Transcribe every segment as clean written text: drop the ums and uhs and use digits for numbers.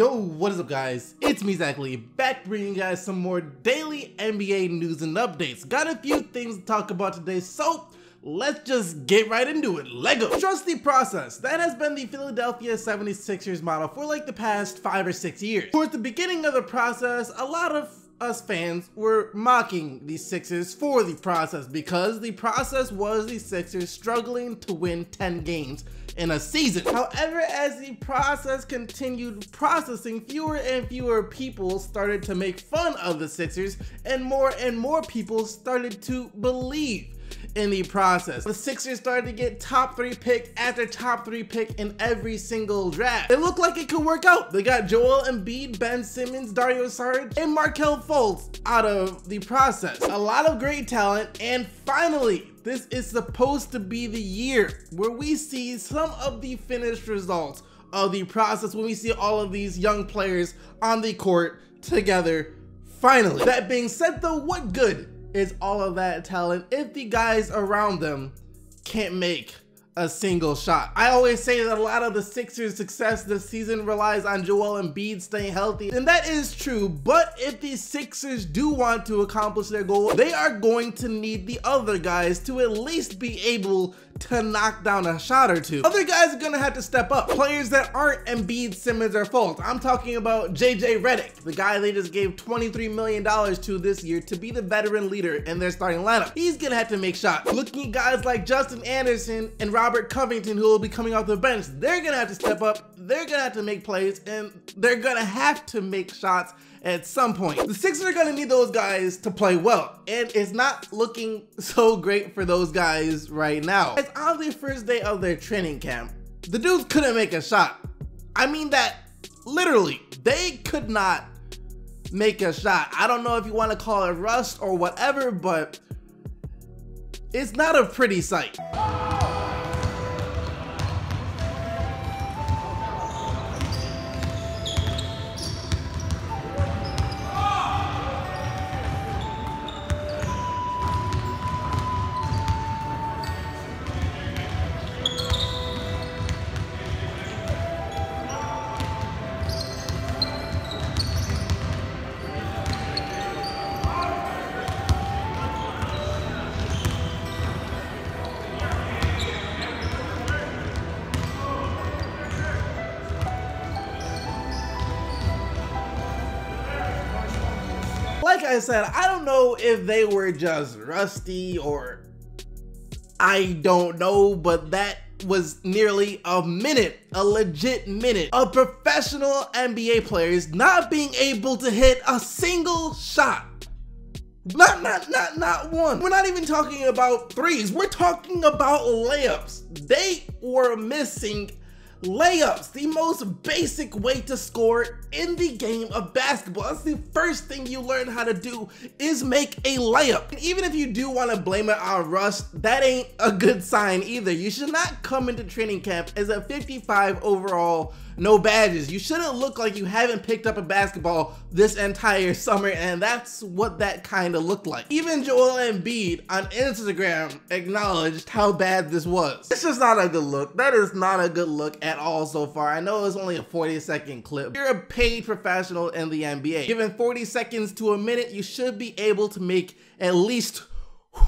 Yo, what is up guys? It's me, Zachary, back bringing you guys some more daily NBA news and updates. Got a few things to talk about today, so let's just get right into it. Lego. Trust the process. That has been the Philadelphia 76ers motto for like the past 5 or 6 years. Towards the beginning of the process, a lot of us fans were mocking the Sixers for the process because the process was the Sixers struggling to win 10 games in a season. However, as the process continued processing, fewer and fewer people started to make fun of the Sixers and more people started to believe in the process. The Sixers started to get top 3 pick after top 3 pick in every single draft. It looked like it could work out. They got Joel Embiid, Ben Simmons, Dario Saric, and Markelle Fultz out of the process. A lot of great talent, and finally, this is supposed to be the year where we see some of the finished results of the process, when we see all of these young players on the court together, finally. That being said though, what good is all of that talent if the guys around them can't make a single shot? I always say that a lot of the Sixers' success this season relies on Joel Embiid staying healthy, and that is true, but if the Sixers do want to accomplish their goal, they are going to need the other guys to at least be able to knock down a shot or two. Other guys are gonna have to step up. Players that aren't Embiid, Simmons, or Fultz. I'm talking about JJ Redick, the guy they just gave $23 million to this year to be the veteran leader in their starting lineup. He's gonna have to make shots. Looking at guys like Justin Anderson and Robert Covington, who will be coming off the bench, they're gonna have to step up, they're gonna have to make plays, and they're gonna have to make shots at some point. The Sixers are gonna need those guys to play well, and it's not looking so great for those guys right now. It's on the first day of their training camp, the dudes couldn't make a shot. I mean that literally, they could not make a shot. I don't know if you want to call it rust or whatever, but it's not a pretty sight. Like I said, I don't know if they were just rusty or I don't know, but that was nearly a minute, a legit minute of professional NBA players not being able to hit a single shot. Not one. We're not even talking about threes. We're talking about layups. They were missing layups, the most basic way to score in the game of basketball. That's the first thing you learn how to do, is make a layup. And even if you do want to blame it on rust, that ain't a good sign either. You should not come into training camp as a 55 overall, no badges. You shouldn't look like you haven't picked up a basketball this entire summer, and that's what that kind of looked like. Even Joel Embiid on Instagram acknowledged how bad this was. It's just not a good look. That is not a good look at all so far. I know it's only a 40-second clip. You're a paid professional in the NBA. Given 40 seconds to a minute, you should be able to make at least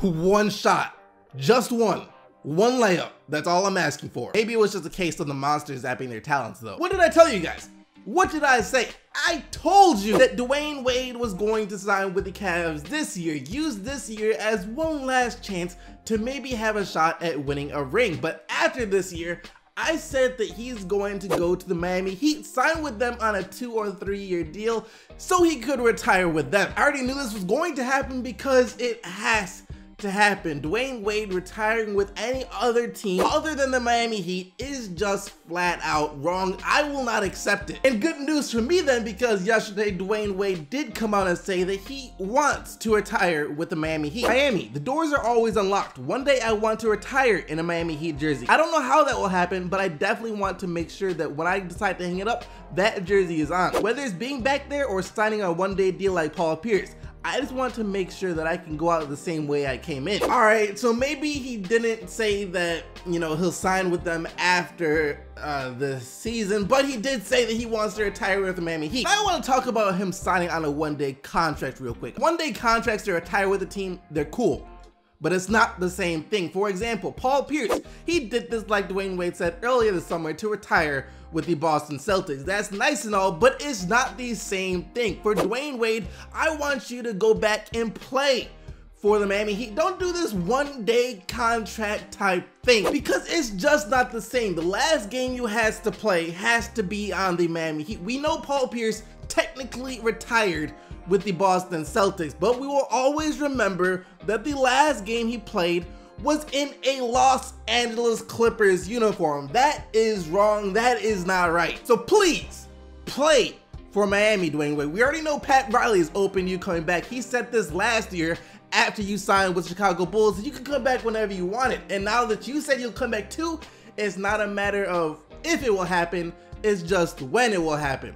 one shot. Just one layup. That's all I'm asking for. Maybe it was just a case of the monsters zapping their talents though. What did I tell you guys? What did I say? I told you that Dwyane Wade was going to sign with the Cavs this year. Use this year as one last chance to maybe have a shot at winning a ring. But after this year, I said that he's going to go to the Miami Heat, sign with them on a 2 or 3 year deal so he could retire with them. I already knew this was going to happen because it has to happen. Dwyane Wade retiring with any other team other than the Miami Heat is just flat out wrong. I will not accept it. And good news for me then, because yesterday Dwyane Wade did come out and say that he wants to retire with the Miami Heat. Miami, the doors are always unlocked. One day I want to retire in a Miami Heat jersey. I don't know how that will happen, but I definitely want to make sure that when I decide to hang it up, that jersey is on. Whether it's being back there or signing a one-day deal like Paul Pierce, I just want to make sure that I can go out the same way I came in. All right, so maybe he didn't say that, you know, he'll sign with them after the season, but he did say that he wants to retire with the Miami Heat. I want to talk about him signing on a one-day contract real quick. One-day contracts to retire with the team, they're cool, but it's not the same thing. For example, Paul Pierce, he did this like Dwyane Wade said earlier this summer to retire with the Boston Celtics. That's nice and all, but it's not the same thing. For Dwyane Wade, I want you to go back and play for the Miami Heat. Don't do this one-day contract type thing because it's just not the same. The last game you has to play has to be on the Miami Heat. We know Paul Pierce technically retired with the Boston Celtics, but we will always remember that the last game he played was in a Los Angeles Clippers uniform. That is wrong. That is not right. So please play for Miami, Dwyane Wade. We already know Pat Riley is open to you coming back. He said this last year after you signed with Chicago Bulls. You can come back whenever you want it. And now that you said you'll come back too, it's not a matter of if it will happen, it's just when it will happen.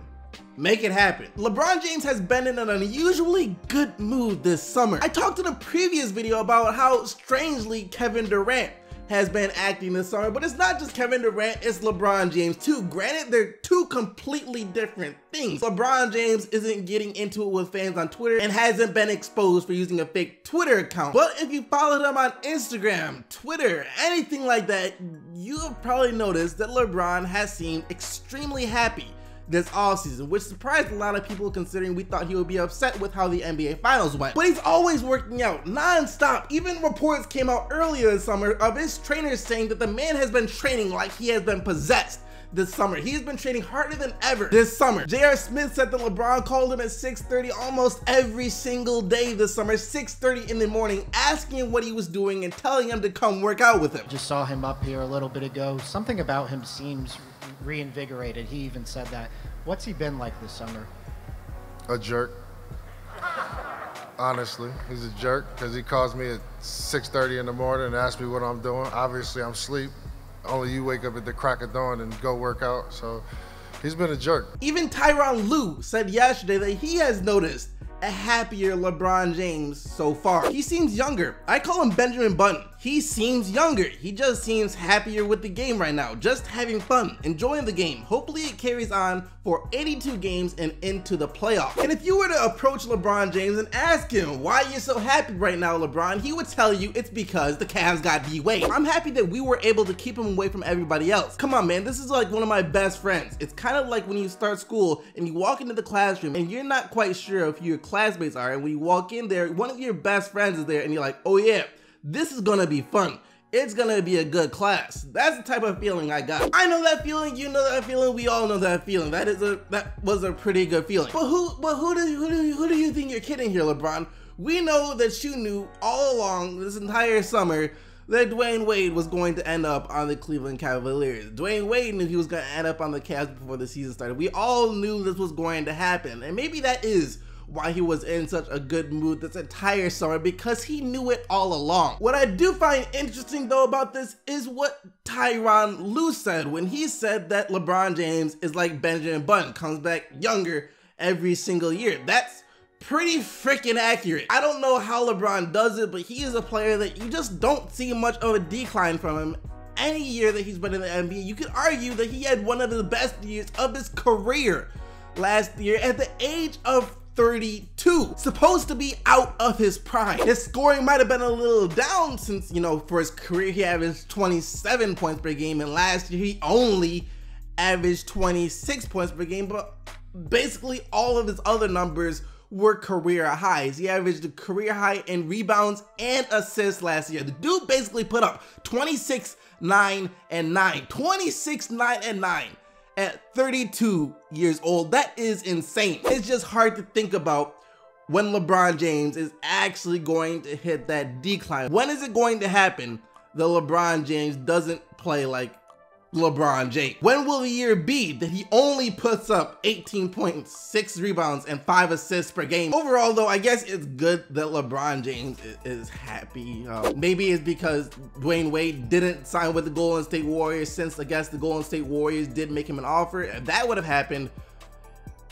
Make it happen. LeBron James has been in an unusually good mood this summer. I talked in a previous video about how strangely Kevin Durant has been acting this summer, but it's not just Kevin Durant, it's LeBron James too. Granted, they're two completely different things. LeBron James isn't getting into it with fans on Twitter and hasn't been exposed for using a fake Twitter account. But if you followed him on Instagram, Twitter, anything like that, you have probably noticed that LeBron has seemed extremely happy this offseason, which surprised a lot of people considering we thought he would be upset with how the NBA Finals went. But he's always working out non-stop. Even reports came out earlier this summer of his trainers saying that the man has been training like he has been possessed this summer. He's been training harder than ever this summer. J.R. Smith said that LeBron called him at 6:30 almost every single day this summer, 6:30 in the morning, asking him what he was doing and telling him to come work out with him. Just saw him up here a little bit ago. Something about him seems reinvigorated. He even said that. What's he been like this summer? A jerk. Honestly, he's a jerk because he calls me at 6:30 in the morning and asks me what I'm doing. Obviously, I'm asleep. Only you wake up at the crack of dawn and go work out. So he's been a jerk. Even Tyronn Lue said yesterday that he has noticed a happier LeBron James so far. He seems younger. I call him Benjamin Button. He seems younger. He just seems happier with the game right now, just having fun, enjoying the game. Hopefully it carries on for 82 games and into the playoffs. And if you were to approach LeBron James and ask him why you're so happy right now, LeBron, he would tell you it's because the Cavs got D-Wade. I'm happy that we were able to keep him away from everybody else. Come on, man, this is like one of my best friends. It's kind of like when you start school and you walk into the classroom and you're not quite sure if your classmates are, and when you walk in there, one of your best friends is there and you're like, oh yeah, this is gonna be fun. It's gonna be a good class. That's the type of feeling I got. I know that feeling, you know that feeling, we all know that feeling. That was a pretty good feeling. But who do you think you're kidding here, LeBron? We know that you knew all along this entire summer that Dwyane Wade was going to end up on the Cleveland Cavaliers. Dwyane Wade knew he was gonna end up on the Cavs before the season started. We all knew this was going to happen, and maybe that is why he was in such a good mood this entire summer, because he knew it all along. What I do find interesting though about this is what Tyronn Lue said when he said that LeBron James is like Benjamin Button, comes back younger every single year. That's pretty freaking accurate. I don't know how LeBron does it, but he is a player that you just don't see much of a decline from him. Any year that he's been in the NBA, you could argue that he had one of the best years of his career last year at the age of 32, supposed to be out of his prime. His scoring might have been a little down since, you know, for his career he averaged 27 points per game, and last year he only averaged 26 points per game, but basically all of his other numbers were career highs. He averaged a career high in rebounds and assists last year. The dude basically put up 26, 9, and 9. 26, 9, and 9. At 32 years old. That is insane. It's just hard to think about when LeBron James is actually going to hit that decline. When is it going to happen that LeBron James doesn't play like LeBron James? When will the year be that he only puts up 18 points, 6 rebounds, and 5 assists per game? Overall though, I guess it's good that LeBron James is happy. Maybe it's because Dwyane Wade didn't sign with the Golden State Warriors, since I guess the Golden State Warriors did make him an offer. If that would have happened,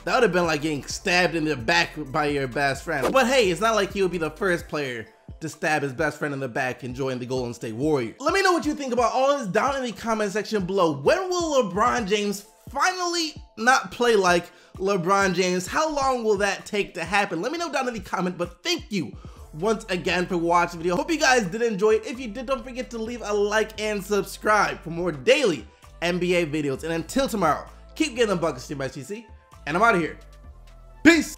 That would have been like getting stabbed in the back by your best friend. But hey, it's not like he would be the first player to stab his best friend in the back and join the Golden State Warriors. Let me know what you think about all this down in the comment section below. When will LeBron James finally not play like LeBron James? How long will that take to happen? Let me know down in the comment, but thank you once again for watching the video. Hope you guys did enjoy it. If you did, don't forget to leave a like and subscribe for more daily NBA videos. And until tomorrow, keep getting them buckets, Team by CC, and I'm out of here. Peace!